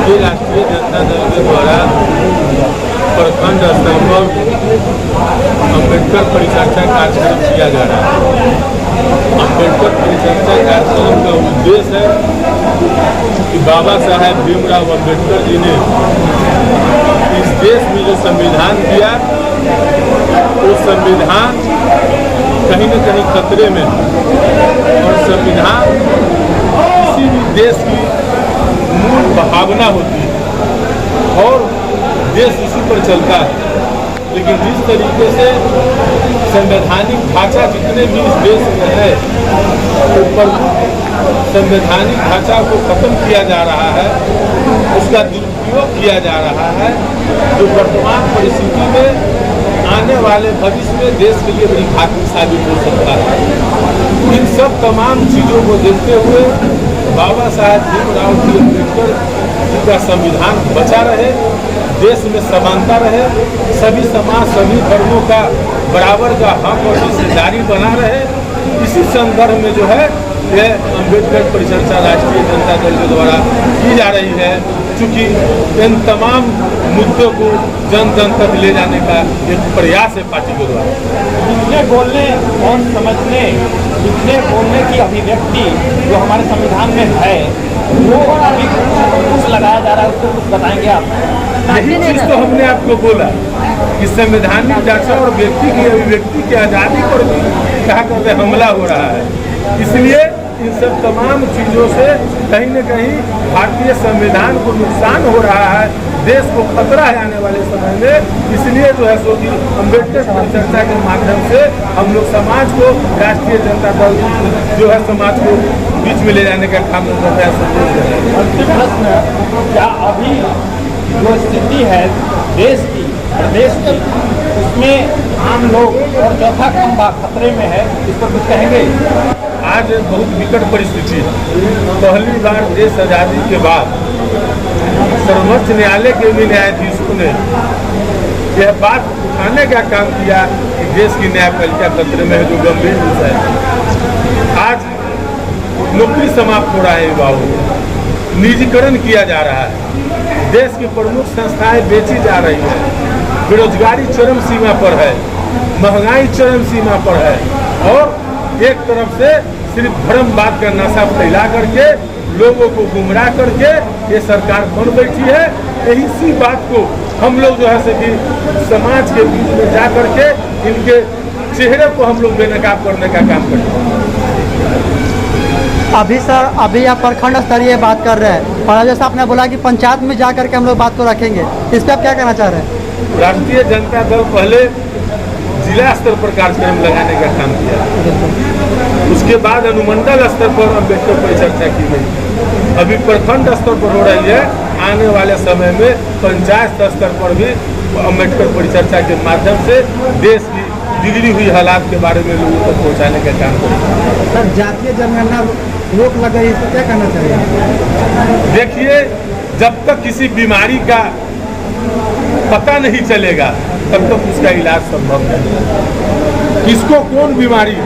भारतीय राष्ट्रीय जनता दल के द्वारा प्रखंड स्तर पर अम्बेडकर परिचर्चा कार्यक्रम किया जा रहा है। अम्बेडकर परिचर्चा कार्यक्रम का उद्देश्य है कि बाबा साहेब भीमराव अम्बेडकर जी ने इस देश में जो संविधान दिया, वो संविधान कहीं न कहीं खतरे में, और संविधान किसी भी देश की मूल भावना होती है और देश इसी पर चलता है। लेकिन जिस तरीके से संवैधानिक ढांचा जितने भी इस देश में है, तो संवैधानिक ढांचा को खत्म किया जा रहा है, उसका दुरुपयोग किया जा रहा है, जो वर्तमान परिस्थिति में आने वाले भविष्य में देश के लिए बड़ी घातक साबित हो सकता है। इन सब तमाम चीज़ों को देखते हुए बाबा साहेब भीमराव जी अम्बेडकर जी का संविधान बचा रहे, देश में समानता रहे, सभी समाज सभी धर्मों का बराबर का हक और हिस्सेदारी बना रहे, इसी संदर्भ में जो है यह अम्बेडकर परिचर्चा राष्ट्रीय जनता दल के द्वारा की जा रही है। चूँकि इन तमाम मुद्दों को जन जन तक ले जाने का एक प्रयास है पार्टी के द्वारा। जितने बोलने और समझने, जितने बोलने की अभिव्यक्ति जो हमारे संविधान में है, वो अभी कुछ लगाया जा रहा है, उसको कुछ बताएंगे आप? यही चीज़ तो हमने आपको बोला कि संवैधानिक ढांचा और व्यक्ति की अभिव्यक्ति की आज़ादी पर भी कहा करके हमला हो रहा है। इसलिए इन सब तमाम चीज़ों से कहीं न कहीं भारतीय संविधान को नुकसान हो रहा है, देश को खतरा है आने वाले समय में। इसलिए जो है सो कि अम्बेडकर परिचर्चा के माध्यम से हम लोग समाज को, राष्ट्रीय जनता दल जो है समाज को बीच में ले जाने का काम कर रहा है। अंतिम प्रश्न, क्या अभी जो स्थिति है देश की, प्रदेश की, उसमें आम लोग और चौथा खंभा खतरे में है, इस पर कुछ कहेंगे? आज बहुत विकट परिस्थिति है। पहली बार देश आज़ादी के बाद सर्वोच्च न्यायालय के भी न्यायाधीशों ने यह बात उठाने का काम किया कि देश की न्यायपालिका खतरे में है, जो गंभीर विषय है। आज नौकरी समाप्त हो रहा है, युवाओं निजीकरण किया जा रहा है, देश की प्रमुख संस्थाएं बेची जा रही है, बेरोजगारी चरम सीमा पर है, महंगाई चरम सीमा पर है, और एक तरफ से सिर्फ धर्मवाद का नशा फैला करके लोगों को गुमराह करके ये सरकार बन बैठी है। यही सी बात को हम लोग जो है से कि समाज के बीच में जा करके इनके चेहरे को हम लोग बेनकाब करने का काम करते हैं। अभी सर, अभी आप प्रखंड स्तरीय बात कर रहे हैं, और जैसा आपने बोला कि पंचायत में जा करके हम लोग बात को रखेंगे, इस पर आप क्या कहना चाह रहे हैं? राष्ट्रीय जनता दल पहले जिला स्तर पर कार्यक्रम लगाने का काम किया, उसके बाद अनुमंडल स्तर पर अम्बेडकर परिचर्चा की गई, अभी प्रखंड स्तर पर हो रही है। आने वाले समय में पंचायत स्तर पर भी अम्बेडकर परिचर्चा के माध्यम से देश की बिगड़ी हुई हालात के बारे में लोगों तक पहुँचाने का काम करेंगे। सर, जातीय जनगणना रोक लगा, इस पर क्या कहना चाहिए? देखिए, जब तक किसी बीमारी का पता नहीं चलेगा तब तक उसका इलाज संभव नहीं। किसको कौन बीमारी,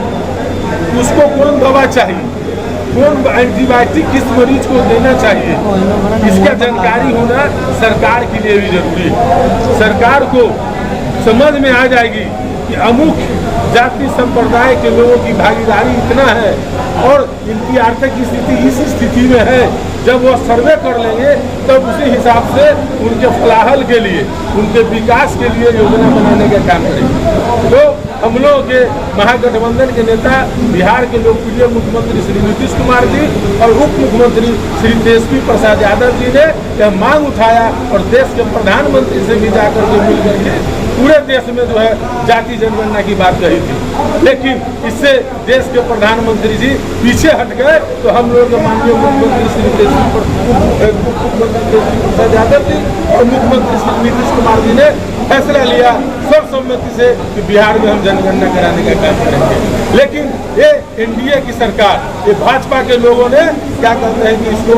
उसको कौन दवा चाहिए, कौन एंटीबायोटिक किस मरीज को देना चाहिए, इसका जानकारी होना सरकार के लिए भी जरूरी है। सरकार को समझ में आ जाएगी कि अमुक जाति संप्रदाय के लोगों की भागीदारी इतना है और इनकी आर्थिक स्थिति इस स्थिति में है। जब वह सर्वे कर लेंगे तब उसी हिसाब से उनके फलाहल के लिए, उनके विकास के लिए योजना बनाने का काम करेंगे। तो हम लोग के महागठबंधन के नेता, बिहार के लोकप्रिय मुख्यमंत्री श्री नीतीश कुमार जी और उप मुख्यमंत्री श्री तेजस्वी प्रसाद यादव जी ने यह मांग उठाया और देश के प्रधानमंत्री से भी जाकर के मिल करके पूरे देश में जो है जाति जनगणना की बात कही थी। लेकिन इससे देश के प्रधानमंत्री जी पीछे हट गए, तो हम लोग के माननीय मुख्यमंत्री श्री प्रसाद यादव जी और मुख्यमंत्री श्री नीतीश कुमार जी ने फैसला लिया सर्वसम्मति से कि बिहार में हम जनगणना कराने का काम करेंगे। लेकिन ये एनडीए की सरकार, ये भाजपा के लोगों ने क्या कहते हैं कि इसको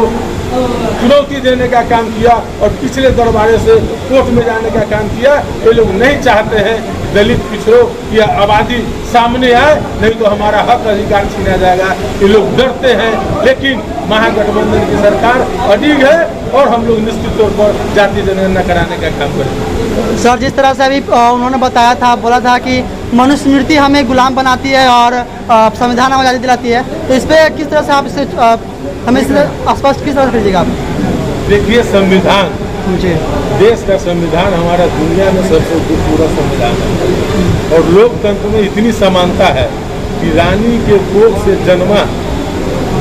चुनौती देने का काम किया और पिछले दरबारे से कोर्ट में जाने का काम किया। ये लोग नहीं चाहते हैं दलित पिछड़ों की आबादी सामने आए, नहीं तो हमारा हक अधिकार छीना जाएगा। ये लोग डरते हैं, लेकिन महागठबंधन की सरकार अडिग है और हम लोग निश्चित तौर पर जातीय जनगणना कराने का काम करेंगे। सर, जिस तरह से अभी उन्होंने बताया था, बोला था कि मनुस्मृति हमें गुलाम बनाती है और संविधान हमें आज़ादी दिलाती है, तो इस पर किस तरह से आप इसे हमें इससे स्पष्ट किस तरह से कीजिएगा आप? देखिए, संविधान जी, देश का संविधान हमारा दुनिया में सबसे खूबसूरत संविधान है और लोकतंत्र में इतनी समानता है कि रानी के कोख से जन्मा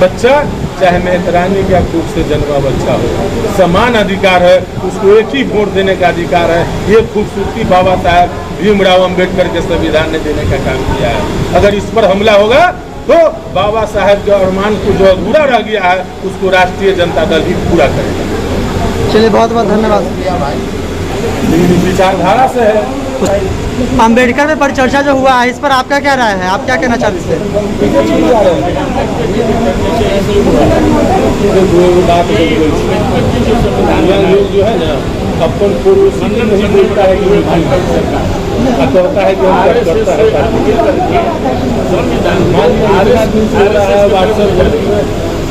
बच्चा चाहे मेहतरानी के कोख से जन्मा बच्चा हो, समान अधिकार है, उसको एक ही वोट देने का अधिकार है। ये खूबसूरती बाबा साहब भीमराव अम्बेडकर के संविधान ने देने का काम किया है। अगर इस पर हमला होगा तो बाबा साहब के अरमान को जो अधूरा रह गया है उसको राष्ट्रीय जनता दल ही पूरा करेगा। चलिए, बहुत बहुत धन्यवाद। विचारधारा से है। अम्बेडकर पे परिचर्चा जो हुआ है, इस पर आपका क्या राय है? आप क्या कहना चाहते हैं? लोग जो है ना अपन पूर्व नहीं बोलता है कि कहता है कि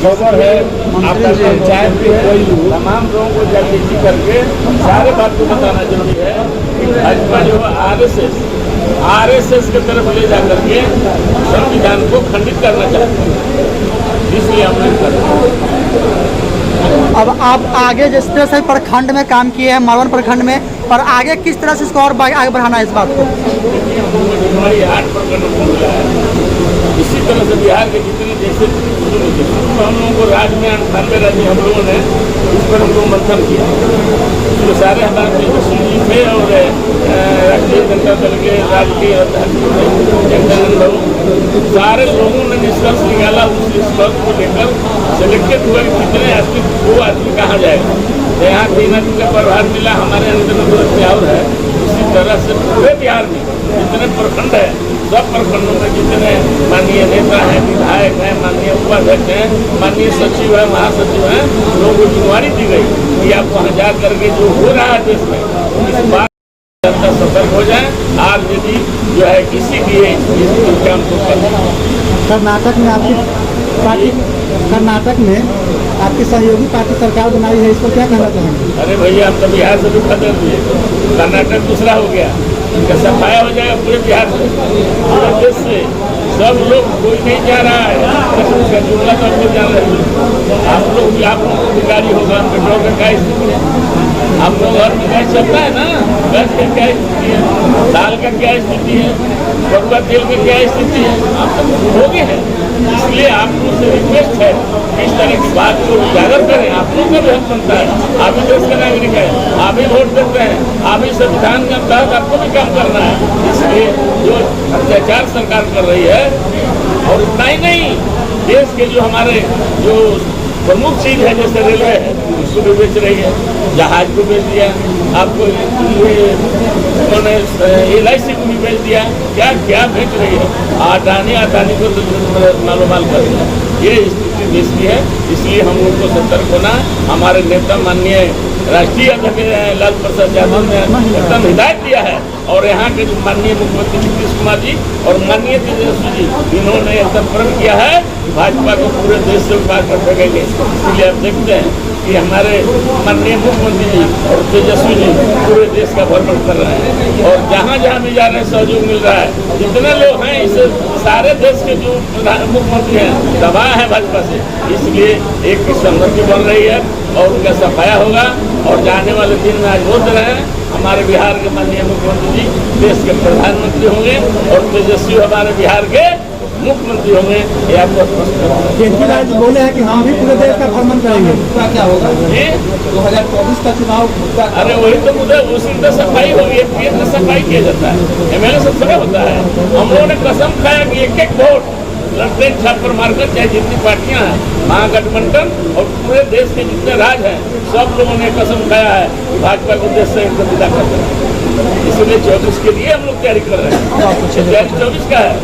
खबर है आपका पंचायत के कोई तमाम लोगों को जागृति करके सारे बात को बताना जरूरी है कि भाजपा जो है आरएसएस की तरफ ले जा करके संविधान को खंडित करना चाहते हैं, इसलिए हम नहीं कर रहे। अब आप आगे जिस तरह से प्रखंड में काम किए हैं, मालवन प्रखंड में, और आगे किस तरह से इसको और आगे बढ़ाना है इस बात को? हमारी 8 प्रखंड मिला है। इसी तरह से बिहार के जितने जैसे हम लोगों को राज्य में 98 राज्य हम लोगों ने उस पर हम लोग मंथन किया, तो सारे हमारे तेजस्वी थे और राष्ट्रीय जनता दल के राजकीय अध्यक्ष सारे लोगों ने निष्कर्ष निकाला। उस निष्कर्ष को लेकर सिलेक्टेड हुआ कि कितने आदमी, 2 आदमी कहाँ जाएगा। यहाँ 3 आदमी का प्रभार मिला, हमारे अंदर और है। इसी तरह से पूरे बिहार में जितने प्रखंड है, सब प्रखंडों में जितने माननीय नेता हैं, विधायक हैं, माननीय उपाध्यक्ष हैं, माननीय सचिव है, महासचिव हैं, लोगों को जिम्मेवारी दी गई कि आप वहाँ जा करके जो हो रहा है देश में इस बात सतर्क हो जाए। आरजेडी जो है किसी भी इस काम को कर्नाटक में आपकी पार्टी, कर्नाटक में आपकी सहयोगी पार्टी सरकार बनाई है, इसको क्या कहना चाहेंगे? अरे भैया, हम तो बिहार से भी खत्म हुए, कर्नाटक दूसरा हो गया, इनका सफाया हो जाएगा पूरे बिहार से, पूरे देश से। सब लोग, कोई नहीं जा रहा है, उसका जुमला तो आपको जान रहे हैं। आप लोगों को भी गाड़ी होगा, पेट्रोल का क्या स्थिति है? आप लोग घर में गैस चलता है ना, गैस का क्या स्थिति है, दाल का क्या स्थिति है, कड़ुआ तेल की क्या स्थिति है, आप सब हो गए हैं। इसलिए आप लोगों से रिक्वेस्ट है कि इस तरह की बात को उजागर करें। आप लोगों का भी हक बनता है, आप ही देश का नागरिक है, आप ही वोट देते हैं, आप ही संविधान के तहत आपको भी काम करना है। इसलिए जो अत्याचार सरकार कर रही है, और इतना ही नहीं, देश के जो हमारे जो प्रमुख चीज है जैसे रेलवे है, उसको भी बेच रही है, जहाज को बेच दिया, आपको उन्होंने LIC को भी बेच दिया, क्या क्या बेच रही है, अडानी को मालूमाल कर दिया। ये स्थिति देश की है, इसलिए हम लोग को सतर्क होना। हमारे नेता माननीय राष्ट्रीय अध्यक्ष लाल प्रसाद यादव ने एकदम हिदायत दिया है, और यहाँ के जो माननीय मुख्यमंत्री नीतीश कुमार जी और माननीय तेजस्वी जी, इन्होंने एकदम प्रण किया है कि भाजपा को पूरे देश से उतार कर फेंकेंगे। इसलिए आप देखते हैं कि हमारे माननीय मुख्यमंत्री जी और तेजस्वी जी पूरे देश का भ्रमण कर रहे हैं, और जहाँ जहाँ भी जा रहे हैं सहयोग मिल रहा है। जितने लोग हैं, इस सारे देश के जो मुख्यमंत्री हैं दबा है भाजपा से, इसलिए एक की संगति बन रही है और उनका सफाया होगा। और जाने वाले दिन में आज बोल रहे हैं, हमारे बिहार के माननीय मुख्यमंत्री जी देश के प्रधानमंत्री होंगे और तेजस्वी हमारे बिहार के मुख्यमंत्री होंगे। ये आपको केजरीवाल जी बोले हैं कि हम भी पूरे देश का भ्रमण करेंगे, क्या होगा? 2024 का चुनाव। अरे वही तो मुद्दा, उसी में सफाई होगी, पीएम में सफाई किया जाता है, MLA सब थोड़ा होता है। हम लोगों ने कसम खाया कि एक एक वोट लड़ते छापर मारकर, चाहे जितनी पार्टियां हैं, महागठबंधन और पूरे देश के जितने राज हैं, सब लोगों ने कसम खाया है कि भाजपा को देश से एकदम विदा कर दें। इसलिए 24 के लिए हम लोग तैयारी कर रहे हैं। 24 का है,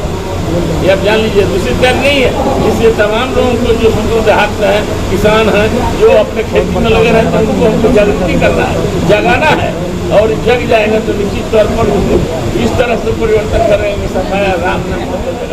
ये आप जान लीजिए, दूसरी तैयारी नहीं है। इसलिए तमाम लोगों को जो सूत्रों से हाथ हैं, किसान हैं, जो अपने खेती में लगे रहते हैं, उनको हमको जागृति करना है, जगाना है। और जग जाएगा तो निश्चित तौर पर उसको इस तरह से परिवर्तन करेंगे सफाया राम नाम